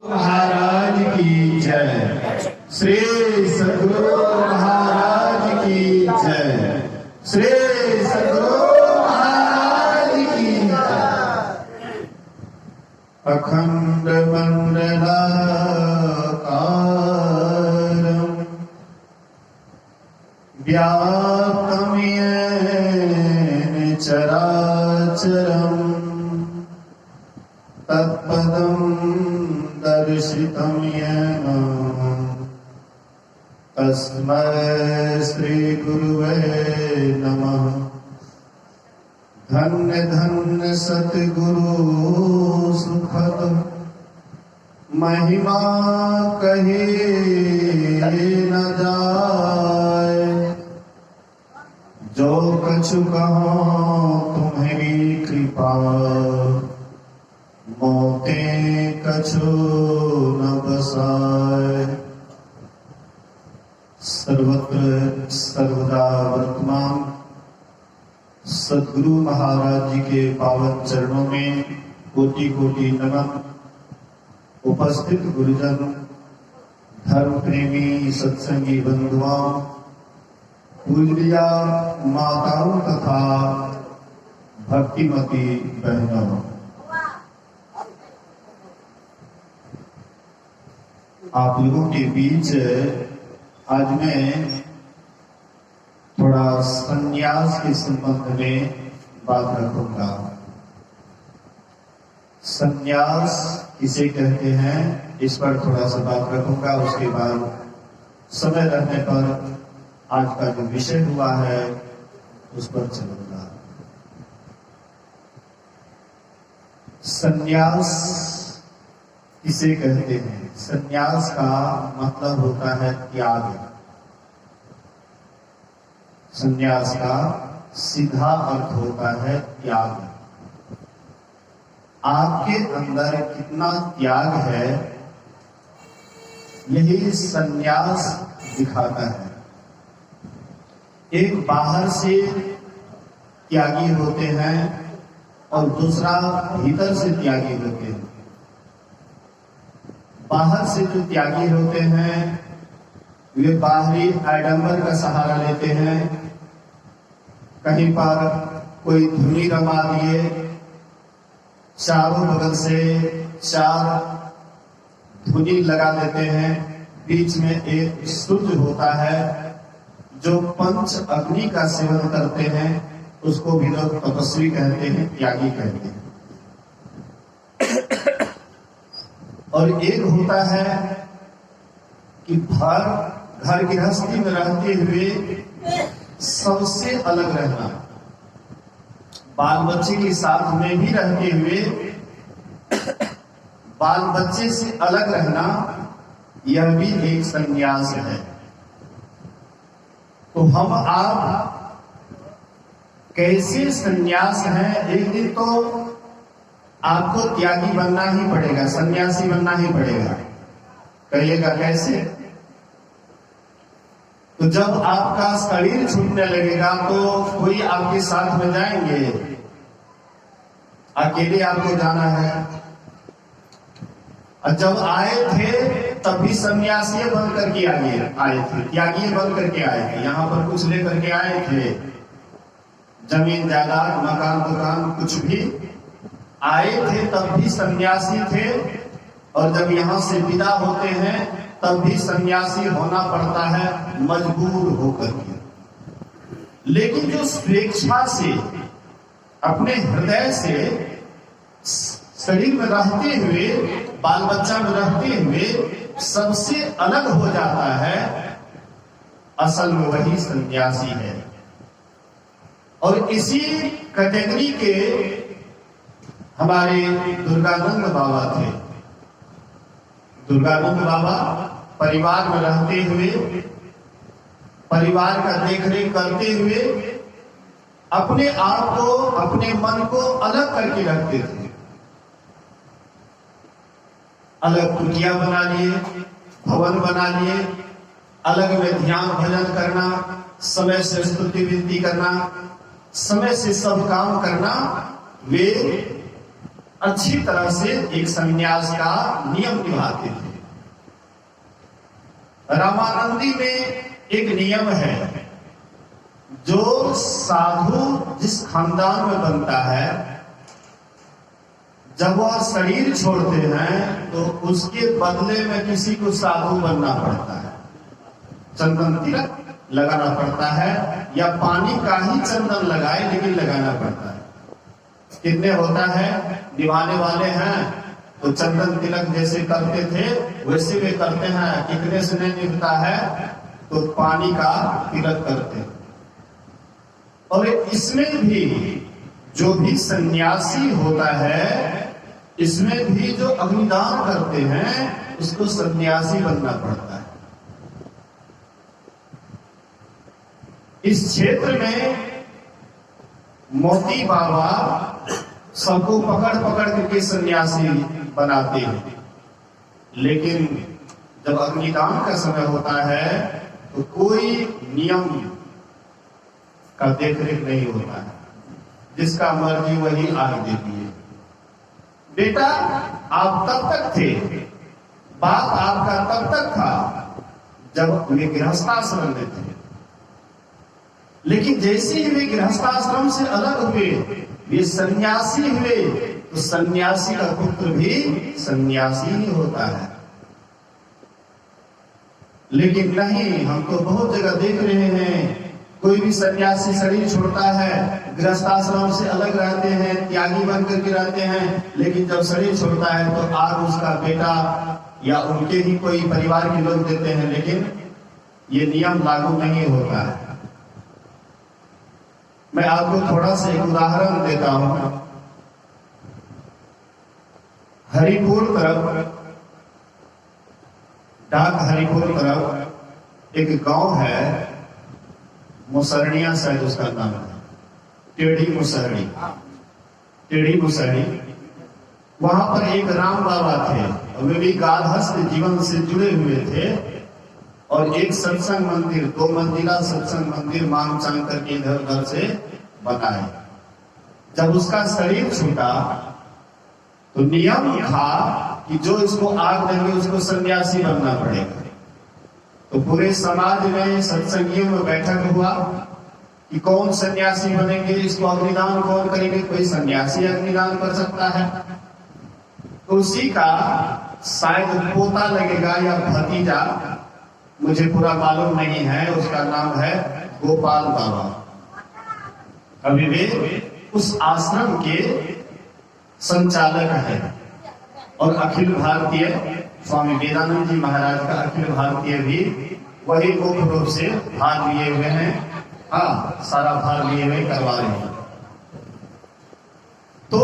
महाराज की जय। श्री सद्गुरु महाराज की जय। श्री सद्गुरु महाराज की जय। अखंड मंडलाकारं व्याप्तं येन चराचरं तत्पदं दर्शितं येन तस्मै श्री गुरुवे नमः। धन्य धन्य सतगुरु सुखद महिमा कहे न जाए। जो कछु कहो तुम्हारी कृपा मोते कछु न बसाए। सर्वत्र सर्वदा वर्तमान सद्गुरु महाराज जी के पावन चरणों में कोटि कोटि नमन। उपस्थित गुरुजन, धर्म प्रेमी सत्संगी बंधुओं, पूज्या माताओं तथा भक्तिमती बहनों, आप लोगों के बीच आज मैं थोड़ा संन्यास के संबंध में बात रखूंगा। संन्यास किसे कहते हैं, इस पर थोड़ा सा बात रखूंगा। उसके बाद समय रहने पर आज का जो विषय हुआ है उस पर चलूंगा। संन्यास किसे कहते हैं? संन्यास का मतलब होता है त्याग। संन्यास का सीधा अर्थ होता है त्याग। आपके अंदर कितना त्याग है, यही संन्यास दिखाता है। एक बाहर से त्यागी होते हैं और दूसरा भीतर से त्यागी होते हैं। बाहर से जो त्यागी होते हैं वे बाहरी आडंबर का सहारा लेते हैं। कहीं पर कोई धुनी रमा दिए, चारों बगल से चार धुनी लगा देते हैं, बीच में एक सूर्य होता है जो पंच अग्नि का सेवन करते हैं, उसको भी लोग तपस्वी कहते हैं, त्यागी कहते हैं। और एक होता है कि घर गृहस्थी में रहते हुए सबसे अलग रहना, बाल बच्चे के साथ में भी रहते हुए बाल बच्चे से अलग रहना, यह भी एक संन्यास है। तो हम आप कैसे संन्यास हैं? एक दिन तो आपको त्यागी बनना ही पड़ेगा, सन्यासी बनना ही पड़ेगा। कहिएगा कैसे? तो जब आपका शरीर छूटने लगेगा तो कोई आपके साथ में जाएंगे, अकेले आपको जाना है। और जब आए थे तब भी सन्यासी बन करके आए थे, त्यागी बन करके आए थे। यहाँ पर कुछ लेकर के आए थे, जमीन जायदाद मकान दुकान कुछ भी आए थे, तब भी सन्यासी थे। और जब यहाँ से विदा होते हैं तब भी सन्यासी होना पड़ता है, मजबूर होकर के। लेकिन जो स्वेच्छा से अपने हृदय से शरीर में रहते हुए, बाल बच्चा में रहते हुए सबसे अलग हो जाता है, असल में वही सन्यासी है। और इसी कैटेगरी के हमारे दुर्गानंद बाबा थे। दुर्गानंद बाबा परिवार में रहते हुए, परिवार का देखरेख करते हुए अपने आप को, अपने मन को अलग करके रखते थे। अलग कुटिया बना लिए, भवन बना लिए, अलग में ध्यान भजन करना, समय से स्तुति विनती करना, समय से सब काम करना। वे अच्छी तरह से एक संन्यास का नियम निभाते थे। रामानंदी में एक नियम है, जो साधु जिस खानदान में बनता है, जब वह शरीर छोड़ते हैं तो उसके बदले में किसी को साधु बनना पड़ता है। चंदन तिलक लगाना पड़ता है, या पानी का ही चंदन लगाए लेकिन लगाना पड़ता है। कितने होता है, निभाने वाले हैं तो चंदन तिलक जैसे करते थे वैसे वे करते हैं। कितने से नहीं निभता है तो पानी का तिलक करते हैं। और इसमें भी जो भी सन्यासी होता है, इसमें भी जो अग्निदान करते हैं उसको सन्यासी बनना पड़ता है। इस क्षेत्र में मोती बाबा सबको पकड़ पकड़ करके सन्यासी बनाते हैं, लेकिन जब अग्निदान का समय होता है तो कोई नियम का देखरेख नहीं होता है, जिसका मर्जी वही आग देती है। बेटा आप तब तक थे, बाप आपका तब तक था जब वे गृहस्थाश्रम में थे, लेकिन जैसे ही वे गृहस्थाश्रम से अलग हुए, वे सन्यासी हुए, तो सन्यासी का पुत्र भी सन्यासी ही होता है। लेकिन नहीं, हम तो बहुत जगह देख रहे हैं, कोई भी सन्यासी शरीर छोड़ता है, गृहस्थाश्रम से अलग रहते हैं, त्यागी बन करके रहते हैं, लेकिन जब शरीर छोड़ता है तो आग उसका बेटा या उनके ही कोई परिवार के लोग देते हैं, लेकिन ये नियम लागू नहीं होता है। मैं आपको थोड़ा सा एक उदाहरण देता हूं। हरिपुर तरफ, डाक हरिपुर तरफ एक गांव है, मुसरनिया शायद उसका नाम है, टेढ़ी मुसरनी, टेढ़ी मुसरनी। वहां पर एक राम बाबा थे, वे भी गार्हस्थ जीवन से जुड़े हुए थे, और एक सत्संग मंदिर, 2 मंजिला सत्संग मंदिर मांग चांग करके इधर उधर से बनाए। जब उसका शरीर छूटा तो नियम था कि जो इसको आग देंगे उसको सन्यासी बनना पड़ेगा। तो पूरे समाज में सत्संगियों में बैठक हुआ कि कौन सन्यासी बनेंगे, इसको अग्निदान कौन करेंगे। कोई सन्यासी अग्निदान कर सकता है, तो उसी का शायद पोता लगेगा या भतीजा, मुझे पूरा मालूम नहीं है, उसका नाम है गोपाल बाबा। अभी वे उस आश्रम के संचालक है, और अखिल भारतीय स्वामी वेदानंद जी महाराज का अखिल भारतीय भी वही मुख्य रूप से भाग लिए हुए हैं। हाँ, सारा भाग लिए हुए करवा रहे हैं। तो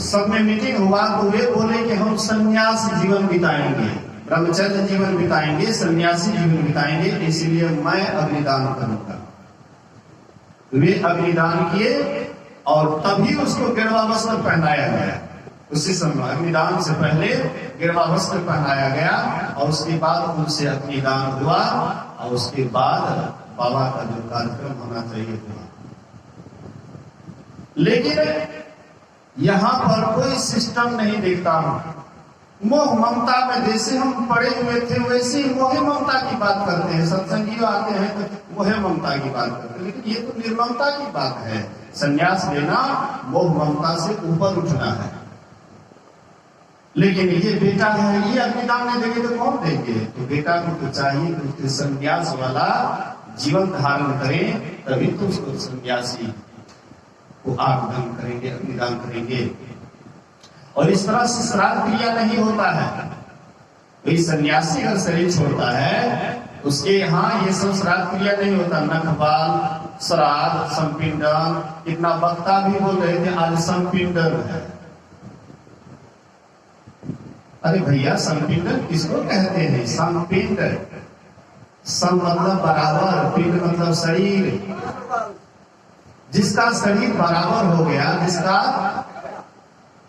सब में मीटिंग हुआ तो वे बोले कि हम सन्यास जीवन बिताएंगे, ब्रह्मचर्य जीवन बिताएंगे, सन्यासी जीवन बिताएंगे, इसलिए मैं अग्निदान करूंगा। वे अग्निदान किए और तभी उसको गेरुआ वस्त्र पहनाया गया। उसी समय अग्निदान से पहले गेरुआ वस्त्र पहनाया गया, और उसके बाद उनसे अग्निदान हुआ, और उसके बाद बाबा का जो कार्यक्रम होना चाहिए हुआ। लेकिन यहाँ पर कोई सिस्टम नहीं देखता हूं। मोह ममता में जैसे हम पड़े हुए थे वैसे ही मोह ममता की बात करते हैं। सत्संगी आते हैं तो मोह ममता की बात करते हैं, लेकिन ये तो निर्ममता की बात है। संन्यास लेना मोह ममता से ऊपर उठना है। लेकिन ये बेटा है, ये अग्निदान नहीं देंगे तो कौन देंगे। तो बेटा को तो चाहिए कि उसके संन्यास वाला जीवन धारण करें, तभी तो उसको सन्यासी को आगमन करेंगे, अग्निदान करेंगे। और इस तरह से श्राद्ध क्रिया नहीं होता है। कोई सन्यासी अगर शरीर छोड़ता है उसके यहाँ ये सब श्राद्ध क्रिया नहीं होता। नखबाल, श्राद्ध, संपिंडन, इतना वक्ता भी बोल रहे थे आज संपिंडन है। अरे भैया, संपिंडन किसको कहते हैं? संपिंड, सम मतलब बराबर, पिंड मतलब शरीर। जिसका शरीर बराबर हो गया, जिसका,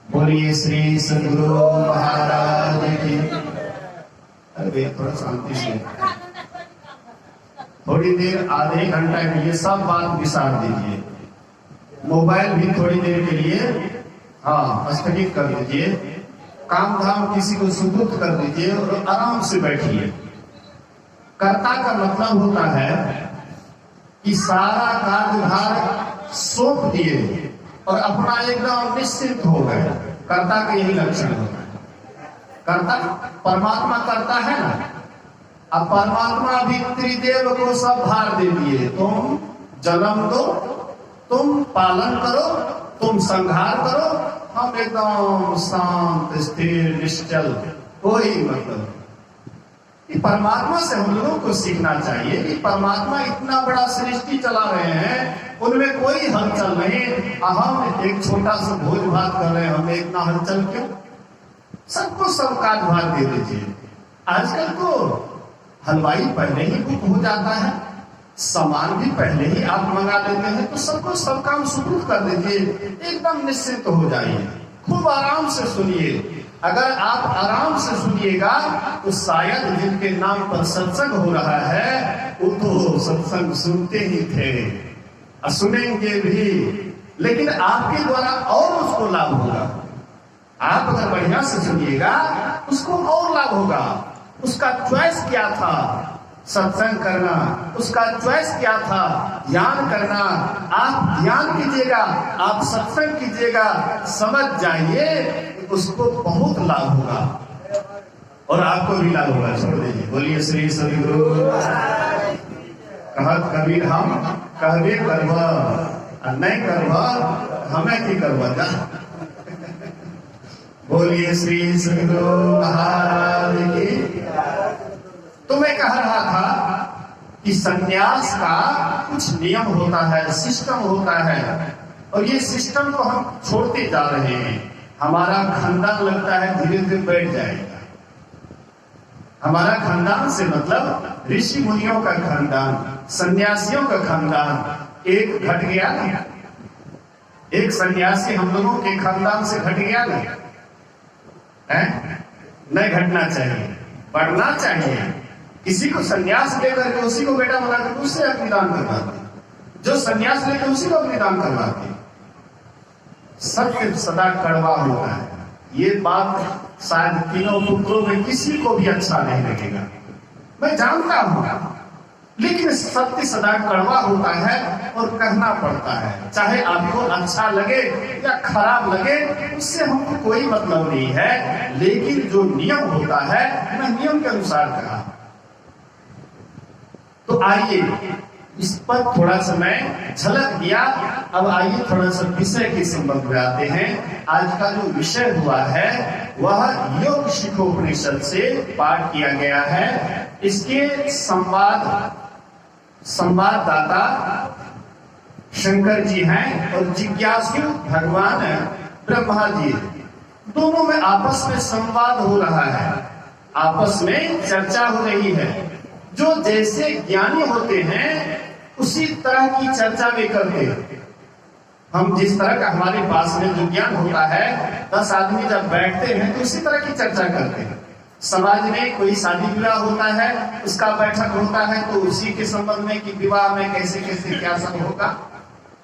बोलिए श्री सद्गुरु महाराज की। अरे थोड़ा शांति से, थोड़ी देर, आधे घंटा के लिए सब बात विसार दीजिए। मोबाइल भी थोड़ी देर के लिए हाँ, स्थगित कर दीजिए, काम धाम किसी को सुबुत कर दीजिए और आराम से बैठिए। कर्ता का मतलब होता है कि सारा कार्यभार सौंप दिए और अपना एकदम निश्चिंत हो गए। कर्ता का यही लक्षण होता है। कर्ता परमात्मा करता है ना। अब परमात्मा भी त्रिदेव को सब भार दे दिए, तुम जन्म दो, तुम पालन करो, तुम संहार करो, हम एकदम शांत स्थिर निश्चल। कोई मतलब कि परमात्मा से हम लोगों को सीखना चाहिए कि परमात्मा इतना बड़ा सृष्टि चला रहे हैं, उनमें कोई हलचल नहीं। हम एक छोटा सा भोज भात कर रहे हैं, हमें इतना हलचल क्यों? सबको सब कार्यभार दे दीजिए। आजकल तो हलवाई पहले ही बुक हो जाता है, सामान भी पहले ही आप मंगा लेते हैं, तो सबको सब काम सुपुर्द कर दीजिए, एकदम निश्चिंत हो जाइए, खूब आराम से सुनिए। अगर आप आराम से सुनिएगा तो शायद जिनके नाम पर सत्संग हो रहा है वो तो सत्संग सुनते ही थे और सुनेंगे भी, लेकिन आपके द्वारा और उसको लाभ होगा। आप अगर बढ़िया से सुनिएगा उसको और लाभ होगा। उसका चॉइस क्या था? सत्संग करना। उसका चॉइस क्या था? ध्यान करना। आप ध्यान कीजिएगा, आप सत्संग कीजिएगा, समझ जाइए, उसको बहुत लाभ होगा और आपको भी लाभ होगा। छोड़ दीजिए, बोलिए श्री सद्गुरु। कहत कबीर हम कहबे करवा, नहीं करवा हमें की करवा जा। बोलिए श्री सद्गुरु महाराज की। तो मैं कह रहा था कि संन्यास का कुछ नियम होता है, सिस्टम होता है, और ये सिस्टम को हम छोड़ते जा रहे हैं। हमारा खानदान लगता है धीरे धीरे बैठ जाएगा। हमारा खानदान से मतलब ऋषि मुनियों का खानदान, सन्यासियों का खानदान एक घट गया ना। एक सन्यासी हम लोगों के खानदान से घट गया ना, नहीं घटना चाहिए, बढ़ना चाहिए। किसी को सन्यास लेकर के उसी को बेटा बनाकर उससे अग्निदान करवाते, जो सन्यास लेकर उसी को अग्निदान करवाते। सत्य सदा कड़वा होता है। ये बात शायद तीनों पुत्रों में किसी को भी अच्छा नहीं लगेगा, मैं जानता हूं, लेकिन सत्य सदा कड़वा होता है और कहना पड़ता है। चाहे आपको अच्छा लगे या खराब लगे, उससे हमको कोई मतलब नहीं है, लेकिन जो नियम होता है मैं नियम के अनुसार कहा। तो आइए इस पर थोड़ा सा मैं झलक दिया। अब आइए थोड़ा सा विषय के संबंध में आते हैं। आज का जो विषय हुआ है वह योग शिखोपनिषद से पाठ किया गया है। इसके संवाददाता शंकर जी हैं और जिज्ञासु भगवान ब्रह्मा जी। दोनों में आपस में संवाद हो रहा है, आपस में चर्चा हो रही है। जो जैसे ज्ञानी होते हैं उसी तरह की चर्चा वे करते हैं। हम जिस तरह का हमारे पास में जो ज्ञान होता है, 10 आदमी जब बैठते हैं तो उसी तरह की चर्चा करते हैं। समाज में कोई शादी विवाह होता है, उसका बैठक होता है, तो उसी के संबंध में कि विवाह में कैसे कैसे क्या सब होगा,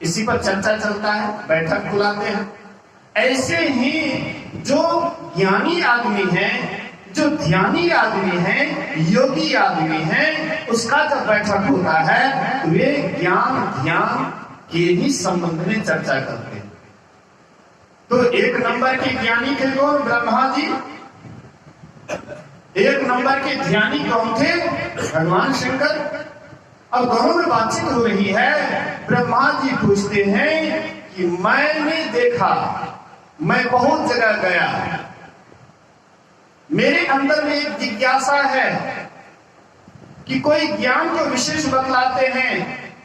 इसी पर चर्चा चलता है, बैठक बुलाते हैं। ऐसे ही जो ज्ञानी आदमी है, जो ध्यानी आदमी है, योगी आदमी है, उसका जब बैठक होता है वे ज्ञान ध्यान के ही संबंध में चर्चा करते हैं। तो एक नंबर के ज्ञानी थे कौन? ब्रह्मा जी। एक नंबर के ध्यानी कौन थे? भगवान शंकर। अब दोनों में बातचीत हो रही है। ब्रह्मा जी पूछते हैं कि मैंने देखा, मैं बहुत जगह गया, मेरे अंदर में एक जिज्ञासा है कि कोई ज्ञान को विशेष बतलाते हैं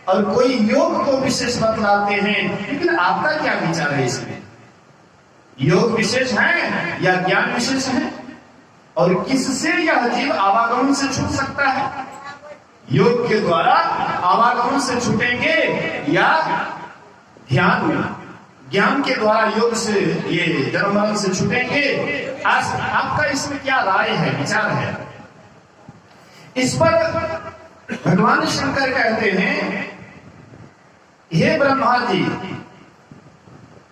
और कोई योग को विशेष बतलाते हैं, लेकिन आपका क्या विचार है इसमें? योग विशेष है या ज्ञान विशेष है? और किससे यह जीव आवागमन से छूट सकता है? योग के द्वारा आवागमन से छूटेंगे या ध्यान में, ज्ञान के द्वारा योग से ये जन्म मरण से छूटेंगे? आपका इसमें क्या राय है, विचार है? इस पर भगवान शंकर कहते हैं, हे ब्रह्मा जी,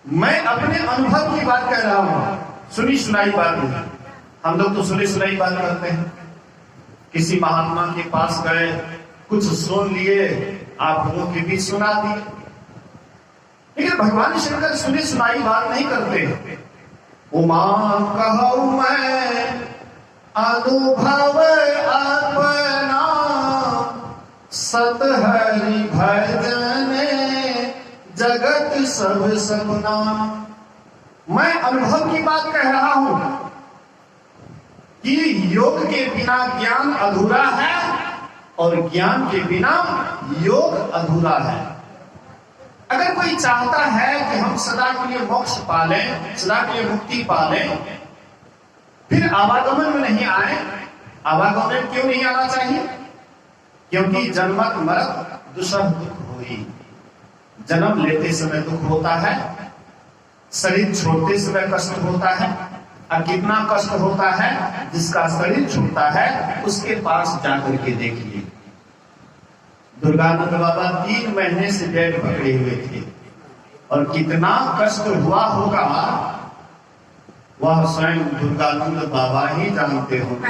मैं अपने अनुभव की बात कह रहा हूं, सुनी सुनाई बात नहीं। हम लोग तो सुनी सुनाई बात करते हैं, किसी महात्मा के पास गए, कुछ सुन लिए, आप लोगों के बीच सुना दिए। लेकिन भगवान शंकर सुनी सुनाई बात नहीं करते। उमा कहूं मैं अनुभव अपना, सत हरि भजन जगत सब सपना। मैं अनुभव की बात कह रहा हूं कि योग के बिना ज्ञान अधूरा है और ज्ञान के बिना योग अधूरा है। अगर कोई चाहता है कि हम सदा के लिए मोक्ष पालें, सदा के लिए मुक्ति पालें, फिर आवागमन में नहीं आए। आवागमन में क्यों नहीं आना चाहिए? क्योंकि जन्मत मरत दुसह दुख हुई। जन्म लेते समय दुख होता है, शरीर छोड़ते समय कष्ट होता है। और कितना कष्ट होता है? जिसका शरीर छूटता है उसके पास जाकर के देखिए। दुर्गानंद बाबा 3 महीने से बेड पकड़े हुए थे और कितना कष्ट हुआ होगा वह स्वयं दुर्गानंद बाबा ही जानते होंगे।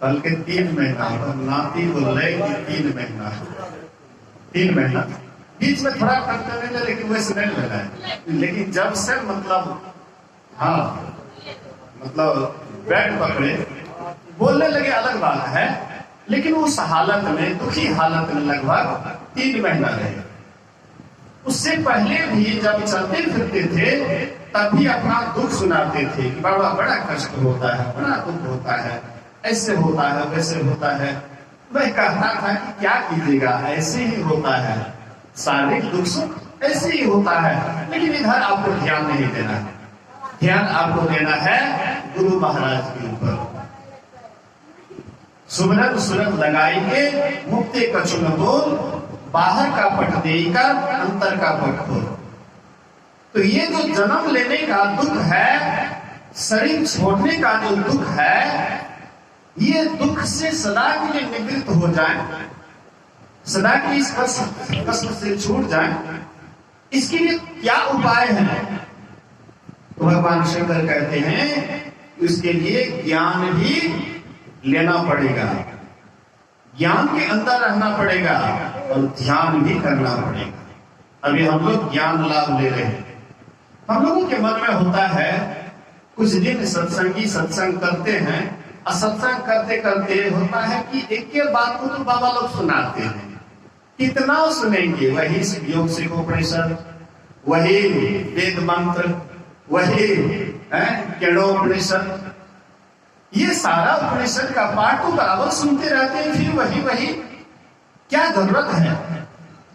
कल के 3 महीना नाती बोल रहे कि 3 महीना 3 महीना बीच में थोड़ा कट करने लगे, लेकिन वैसे नहीं लगा है। लेकिन जब से मतलब हाँ मतलब बेड पकड़े बोलने लगे अलग बात है, लेकिन उस हालत में, दुखी हालत में लगभग 3 महीना रहे। उससे पहले भी जब चलते फिरते थे तब भी अपना दुख सुनाते थे कि बाबा बड़ा कष्ट होता है, बड़ा दुख होता है, ऐसे होता है, वैसे होता है। वह कहता था कि क्या कीजिएगा, ऐसे ही होता है, शारीरिक दुख सुख ऐसे ही होता है। लेकिन इधर आपको ध्यान नहीं देना है, ध्यान आपको देना है गुरु महाराज के ऊपर। सुमरन सुरत लगाएंगे, मुक्ति कछु न बोल, बाहर का पट देकर अंतर का पट खोल। तो ये जो जन्म लेने का दुख है, शरीर छोड़ने का जो दुख है, ये दुख से सदा के लिए निवृत्त हो जाए, सदा के इस कष्ट से छूट जाए, इसके लिए क्या उपाय है? तो भगवान शंकर कहते हैं इसके लिए ज्ञान भी लेना पड़ेगा, ज्ञान के अंदर रहना पड़ेगा और ध्यान भी करना पड़ेगा। अभी हम लोग ज्ञान लाभ ले रहे हैं। हम लोगों के मन में होता है, कुछ दिन सत्संगी सत्संग करते हैं, और सत्संग करते करते होता है कि एक के बात को तो बाबा लोग सुनाते हैं, कितना सुनेंगे? वही योग सिखोपनिषद, वही वेद मंत्र, वही केणोपनिषद, ये सारा उपनिषद का पाठ तो बराबर सुनते रहते हैं, फिर वही वही, क्या जरूरत है?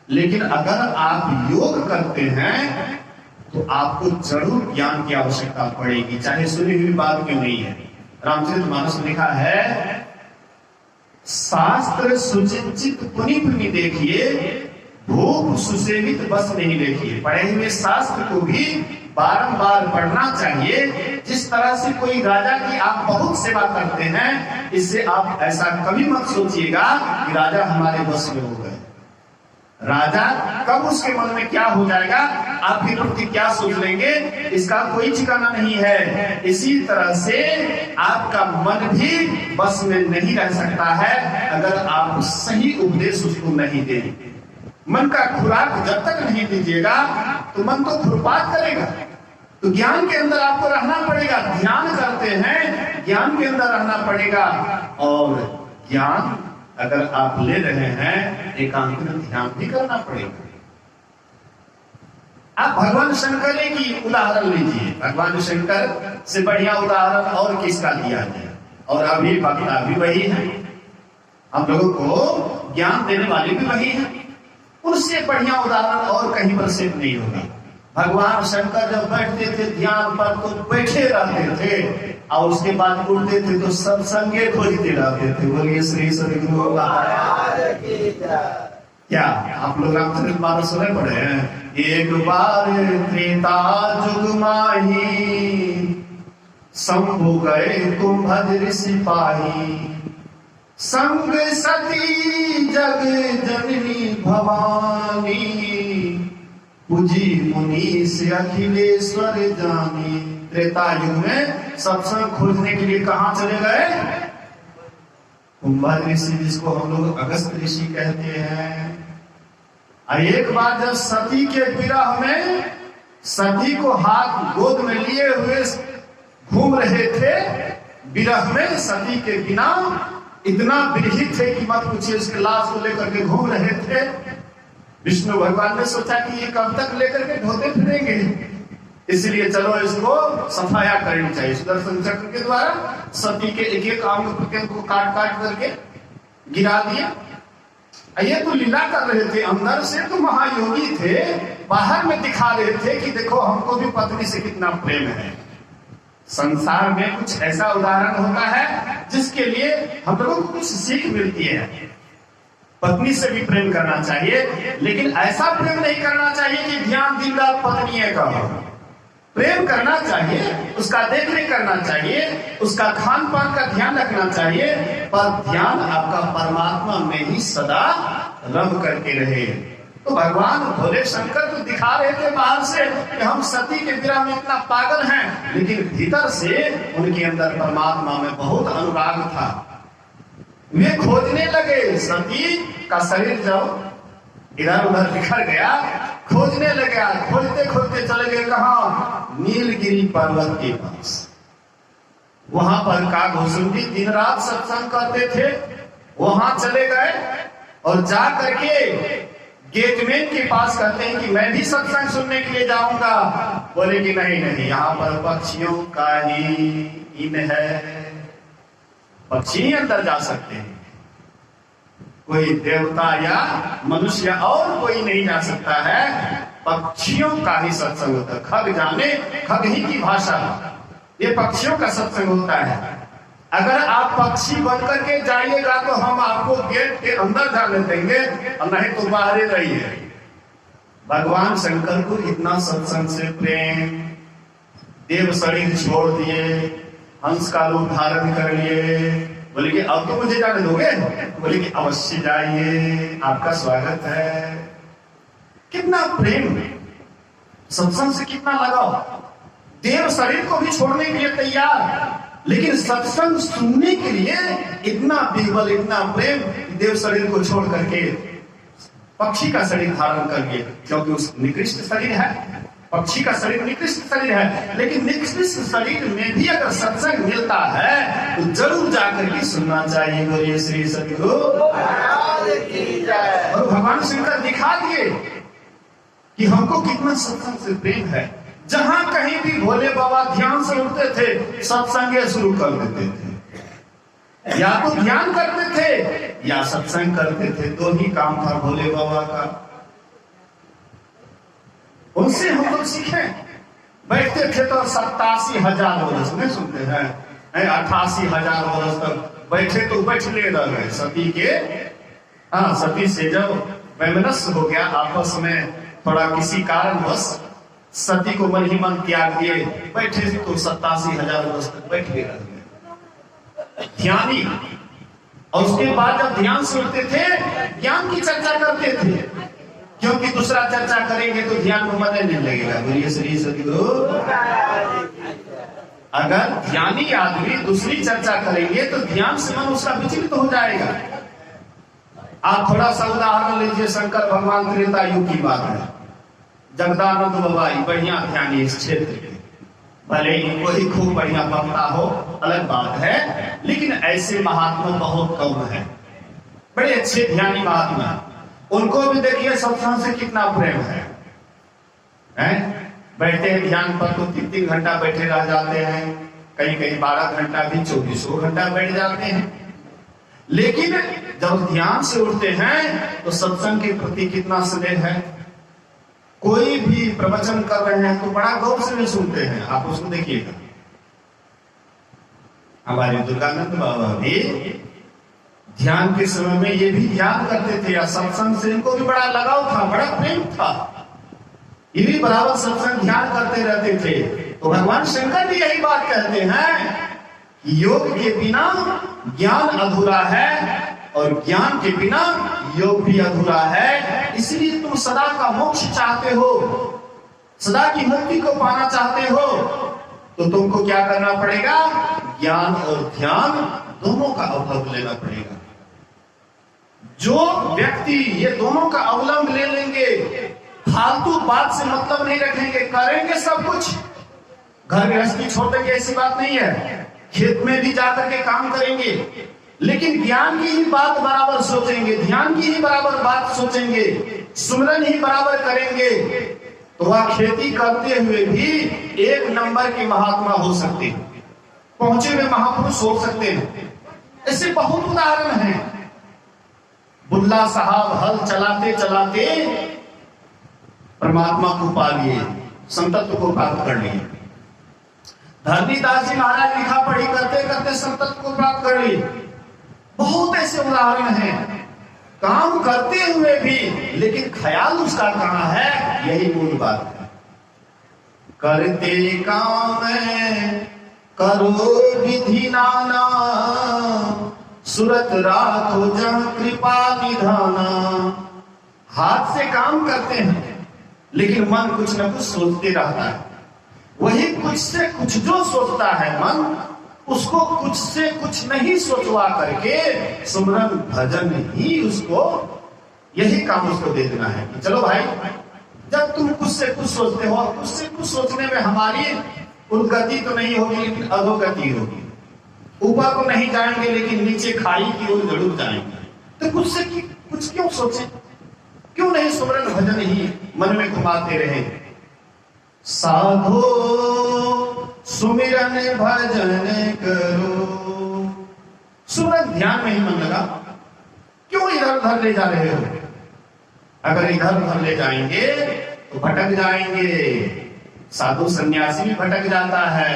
लेकिन अगर आप योग करते हैं तो आपको जरूर ज्ञान की आवश्यकता पड़ेगी, चाहे सुनी हुई बात क्यों नहीं है। रामचरितमानस में लिखा है, शास्त्र सुचिंतित पुनि पुनि देखिए, भूप सुसेवित बस नहीं देखिए। पढ़े हुए शास्त्र को भी बारंबार पढ़ना चाहिए। जिस तरह से कोई राजा की आप बहुत सेवा करते हैं, इससे आप ऐसा कभी मत सोचिएगा कि राजा हमारे बस में हो गए। राजा कब उसके मन में क्या हो जाएगा, आपके प्रति क्या सोच लेंगे, इसका कोई ठिकाना नहीं है। इसी तरह से आपका मन भी बस में नहीं रह सकता है अगर आप सही उपदेश उसको नहीं देंगे। मन का खुराक जब तक नहीं दीजिएगा तो मन तो खुरपात करेगा। तो ज्ञान के अंदर आपको रहना पड़ेगा। ध्यान करते हैं, ज्ञान के अंदर रहना पड़ेगा। और ज्ञान अगर आप ले रहे हैं, एकांत में ध्यान भी करना पड़ेगा। आप भगवान शंकर की उदाहरण लीजिए, भगवान शंकर से बढ़िया उदाहरण और किसका दिया जाए? और अभी वक्ता भी वही है, हम लोगों को ज्ञान देने वाले भी वही है। उनसे बढ़िया उदाहरण और कहीं पर सिद्ध नहीं होगा। भगवान शंकर जब बैठते थे ध्यान पर तो बैठे रहते थे, और उसके बाद उठते थे तो सब संगे खोजते रहते थे। बोलिए श्री सदगुरु महाराज की जय। क्या आप लोग रामचरितमानस सुने पढ़े हैं? एक बार त्रेता जुग माही, शंभु गए कुंभज ऋषि पाही, संग सती जग जननी भवानी, पूजी मुनीस अखिलेश्वर जानी। त्रेता युग में सत्संग खोजने के लिए कहां चले गए? कुंभा ऋषि, जिसको हम लोग अगस्त ऋषि कहते हैं। और एक बार जब सती के विरह में सती को हाथ गोद में लिए हुए घूम रहे थे, विरह में सती के बिना इतना विरहित थे कि मत पूछिए, उसके लाश को लेकर के घूम रहे थे। विष्णु भगवान ने सोचा कि ये कब तक लेकर के ढोते फिरेंगे, इसलिए चलो इसको सफाया करनी चाहिए। सुदर्शन चक्र के द्वारा सती के एक एक अंग प्रत्यंग को काट काट करके गिरा दिया। ये तो लीला कर रहे थे, अंदर से तो महायोगी थे, बाहर में दिखा रहे थे कि देखो हमको भी पत्नी से कितना प्रेम है। संसार में कुछ ऐसा उदाहरण होता है जिसके लिए हम लोगों को कुछ सीख मिलती है। पत्नी से भी प्रेम करना चाहिए, लेकिन ऐसा प्रेम नहीं करना चाहिए कि ध्यान दिन रात पत्नी का हो। प्रेम करना चाहिए, उसका देखरेख करना चाहिए, उसका खान पान का ध्यान रखना चाहिए, पर ध्यान आपका परमात्मा में ही सदा रम करके रहे। तो भगवान भोले शंकर तो दिखा रहे थे बाहर से कि हम सती के विरह में इतना पागल हैं, लेकिन भीतर से उनके अंदर परमात्मा में बहुत अनुराग था। वे खोजने लगे, सती का शरीर जब इधर उधर बिखर गया, खोजने लगा, खोजते खोजते चले गए कहाँ? नीलगिरी पर्वत के पास। वहां पर काकभूषुंडी दिन रात सत्संग करते थे, वहां चले गए और जा करके गेटमैन के पास कहते हैं कि मैं भी सत्संग सुनने के लिए जाऊंगा। बोले कि नहीं नहीं, यहाँ पर पक्षियों का ही इन है, पक्षी अंदर जा सकते हैं, कोई देवता या मनुष्य और कोई नहीं जा सकता है। पक्षियों का ही सत्संग होता है। खग जाने, खग ही की भाषा, ये पक्षियों का सत्संग होता है। अगर आप पक्षी बन करके जाइएगा तो हम आपको गेट के अंदर जाने देंगे, और नहीं तो बाहर ही रहिए। भगवान शंकर को इतना सत्संग से प्रेम, देव शरीर छोड़ दिए, हंस का रूप धारण कर लिए। बोले कि अब तो मुझे जाने दोगे? बोले कि अवश्य जाइए, आपका स्वागत है। कितना प्रेम, सत्संग से कितना लगाव। देव शरीर को भी छोड़ने के लिए तैयार, लेकिन सत्संग सुनने के लिए इतना बिरबल, इतना प्रेम, देव शरीर को छोड़ करके पक्षी का शरीर धारण करके, क्योंकि उस निकृष्ट शरीर है, पक्षी का शरीर निकृष्ट शरीर है, लेकिन निकृष्ट शरीर में भी अगर सत्संग मिलता है तो जरूर जाकर के सुनना चाहिए। बोलिए श्री सद्गुरु। और भगवान शंकर दिखा दिए कि हमको कितना सत्संग से प्रेम है। जहां कहीं भी भोले बाबा ध्यान से उठते थे, सत्संग शुरू कर देते थे। या तो ध्यान करते थे या सत्संग करते थे, दो ही काम था भोले बाबा का। उनसे हम लोग सीखे। बैठते थे तो 87,000 वर्ष में सुनते हैं, 88,000 वर्ष तक बैठे तो बैठले रह गए। सती के सती से जब वैमनस्य हो गया, आपस में थोड़ा किसी कारणवश सती को मन ही मन त्याग दिए, बैठे तो 87,000 वर्ष तक बैठे रह गए ध्यानी। और उसके बाद जब ध्यान से उठते थे, ज्ञान की चर्चा करते थे, क्योंकि दूसरा चर्चा करेंगे तो ध्यान में मन नहीं लगेगा। बोलिए श्री सद्गुरु। अगर ध्यानी आदमी दूसरी चर्चा करेंगे तो ध्यान से मन उसका विचलित हो जाएगा। आप थोड़ा सा उदाहरण लीजिए, शंकर भगवान त्रेता युग की बात है। जगदानंद बाबा बढ़िया ध्यानी इस क्षेत्र के, भले ही कोई खूब बढ़िया वक्ता हो अलग बात है, लेकिन ऐसे महात्मा बहुत कम है। बड़े अच्छे ध्यानी महात्मा, उनको भी देखिए सत्संग से कितना प्रेम है? बैठते हैं ध्यान पर तो 3-3 घंटा बैठे रह जाते हैं, कहीं कहीं 12 घंटा भी, 24 घंटा बैठ जाते हैं। लेकिन जब ध्यान से उठते हैं तो सत्संग के प्रति कितना स्नेह है। कोई भी प्रवचन कर रहे हैं तो बड़ा गौर से भी सुनते हैं। आप उसको देखिएगा, हमारे दुर्गानंद बाबा भी ध्यान के समय में ये भी ध्यान करते थे, या सत्संग से इनको भी बड़ा लगाव था, बड़ा प्रेम था। ये भी बराबर सत्संग ध्यान करते रहते थे। तो भगवान शंकर भी यही बात कहते हैं योग के बिना ज्ञान अधूरा है और ज्ञान के बिना योग भी अधूरा है। इसलिए तुम सदा का मोक्ष चाहते हो, सदा की मुक्ति को पाना चाहते हो, तो तुमको क्या करना पड़ेगा? ज्ञान और ध्यान दोनों का अवलंब लेना पड़ेगा। जो व्यक्ति ये दोनों का अवलंब ले लेंगे, फालतू बात से मतलब नहीं रखेंगे, करेंगे सब कुछ, घर गृहस्थी छोड़ देंगे, ऐसी बात नहीं है, खेत में भी जाकर के काम करेंगे, लेकिन ज्ञान की ही बात बराबर सोचेंगे, ध्यान की ही बराबर बात सोचेंगे, सुमिरन ही बराबर करेंगे, तो वह खेती करते हुए भी एक नंबर के महात्मा हो सकते हैं, पहुंचे हुए महापुरुष हो सकते हैं। ऐसे बहुत उदाहरण हैं। बुल्ला साहब हल चलाते चलाते परमात्मा को पा लिए, संतत्व को प्राप्त कर लिए। धरनीदास जी महाराज लिखा पढ़ी करते करते संतत्व को प्राप्त कर लिए। बहुत ऐसे उदाहरण हैं, काम करते हुए भी, लेकिन ख्याल उसका कहां है, यही मूल बात है। करते काम करो विधि नाना, सुरत राखो जन कृपा निधाना। हाथ से काम करते हैं, लेकिन मन कुछ न कुछ सोचते रहता है। वही कुछ से कुछ जो सोचता है मन, उसको कुछ से कुछ नहीं सोचवा करके सुमरन भजन ही उसको, यही काम उसको दे देना है कि चलो भाई, जब तुम कुछ से कुछ सोचते हो, कुछ से कुछ सोचने में हमारी उन्नति तो नहीं होगी, लेकिन अधोगति होगी। ऊपर तो नहीं जाएंगे, लेकिन नीचे खाई की ओर जरूर जाएंगे। तो कुछ से कुछ क्यों सोचे? क्यों नहीं सुमरन भजन ही मन में घुमाते रहे? साधो सुमिरन भजन करो। सुमरन ध्यान में ही मन लगा, क्यों इधर उधर ले जा रहे हो? अगर इधर उधर ले जाएंगे तो भटक जाएंगे। साधु सन्यासी भी भटक जाता है,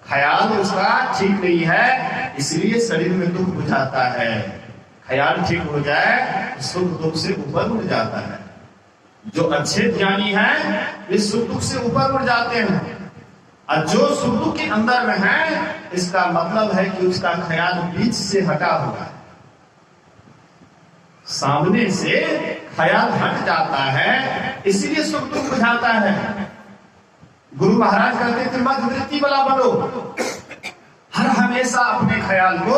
ख्याल उसका ठीक नहीं है, इसलिए शरीर में दुख बुझाता है। ख्याल ठीक हो जाए, सुख दुख से ऊपर उठ जाता है। जो अच्छे ज्ञानी हैं, वे सुख दुख से ऊपर उठ जाते हैं, और जो सुख दुख के अंदर में है, इसका मतलब है कि उसका ख्याल बीच से हटा हुआ है, सामने से ख्याल हट जाता है, इसीलिए सुख दुख बुझाता है। गुरु महाराज कहते थे मध्य वृत्ति वाला बनो, हर हमेशा अपने ख्याल को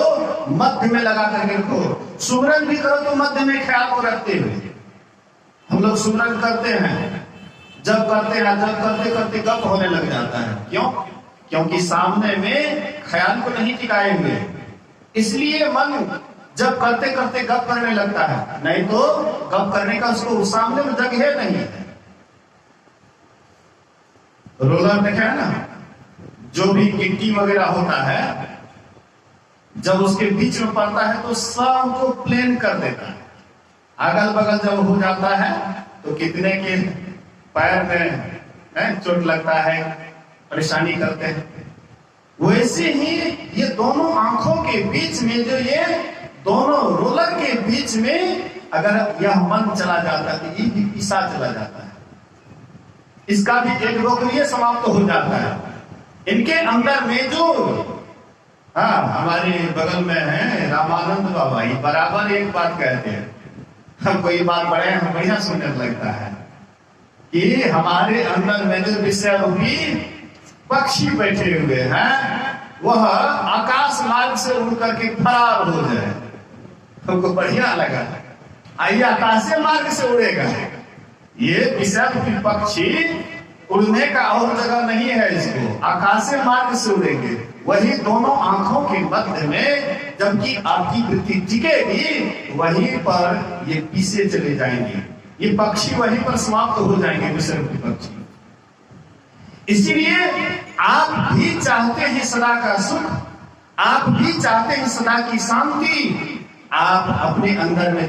मध्य में लगा करके रखो। सुमरन भी करो तो मध्य में ख्याल को रखते हुए। हम लोग सुमरन करते हैं, जब करते हैं, जब करते करते गप होने लग जाता है। क्यों? क्योंकि सामने में ख्याल को नहीं टिकाए हुए, इसलिए मन जब करते करते गप करने लगता है, नहीं तो गप करने का उसको सामने में जगह नहीं है। रोलर देखा है ना, जो भी गिट्टी वगैरह होता है, जब उसके बीच में पड़ता है तो सबको प्लेन कर देता है। अगल बगल जब हो जाता है तो कितने के पैर में चोट लगता है, परेशानी करते हैं। वैसे ही ये दोनों आंखों के बीच में, जो ये दोनों रोलर के बीच में अगर यह मन चला जाता है तो ये भी पीसा चला जाता है, इसका भी एक रोकनीय समाप्त हो जाता है। इनके अंदर में जो हमारे बगल में है रामानंद बाबा, ही बराबर एक बात कहते हैं, हम कोई बात बड़े हम बढ़िया सुनने लगता है कि हमारे अंदर में जो विषय रूपी पक्षी बैठे हुए हैं, वह आकाश मार्ग से उड़ करके फरार हो जाए। हमको बढ़िया लगा, आइए आकाशीय मार्ग से उड़ेगा। ये विषय पक्षी उड़ने का और जगह नहीं है, इसको आकाशीय मार्ग से उड़ेंगे। वही दोनों आंखों के मध्य में जबकि आपकी वृत्ति टिकेगी, वहीं पर ये पीछे चले जाएंगे, ये पक्षी वहीं पर समाप्त हो जाएंगे, विषय पक्षी। इसीलिए आप भी चाहते हैं सदा का सुख, आप भी चाहते हैं सदा की शांति, आप अपने अंदर में